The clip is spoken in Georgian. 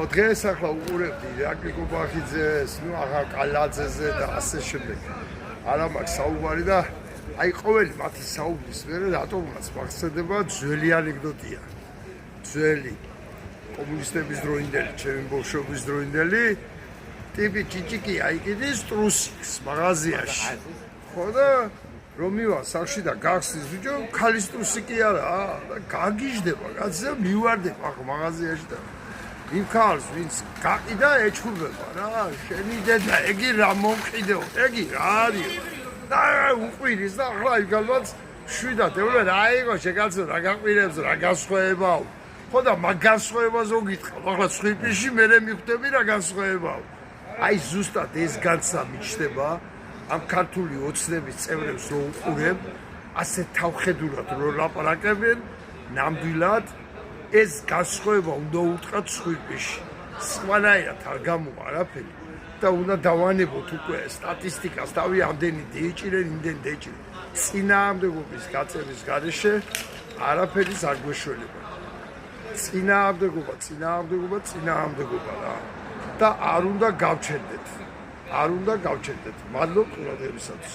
დღეს ახლა უყურებდი ირაკლი კობახიძეს, აღარ კალაძეზე და ასე შემდეგ. არა მაქვს საუბარი და აი ყოველი მათი საუბრის მერე რატომაც მახსენდება ძველი ანეკდოტია. ძველი კომუნისტების დროინდელი, ჩემი ბოლშევიკის დროინდელი ტიპი ჭიჭიკი აიკიდის ტრუსიკს მაღაზიაში. ხო და რომ მივა სახში და გახსნის ბიჭო, ქალის ტრუსიკი არა და გაგიჟდება, კაცი მივარდება ახლა მაღაზიაში და იმ ქალს ვინც გაყიდა ეჩხუბება რა, შენი დედა ეგი რა მომყიდეო, ეგი რა არის? და უყვირის და ახლა იმ გალბაც შვიდად ეუბნება რა იყო შეკაცო რა გაყვირებს რა გასხვევებაო. ხო და მაგ გასხვევებაზე გითხავ, ახლა ცხვირპიში მერე მიხვდები რა გასხვევებაო. აი ზუსტად ეს განცდა მიჩნდება ამ ქართული ოცნების წევრებს რო უყურებ, ასე თავხედურად რო ლაპარაკებენ, ნამდვილად ეს გასხვევება უნდა უთხრათ ცხვირპიში. სხვანაირად არ გამოვა არაფერი და უნდა დავანებოთ უკვე სტატისტიკას, თავი ამდენი დეიჭირენ, იმდენი დეიჭირენ. წინააღმდეგობის გაწევის გარეშე არაფერი არ გვეშველება. წინააღმდეგობა რა. და არ უნდა გავჩერდეთ. მადლობ ყურადღებისათვის.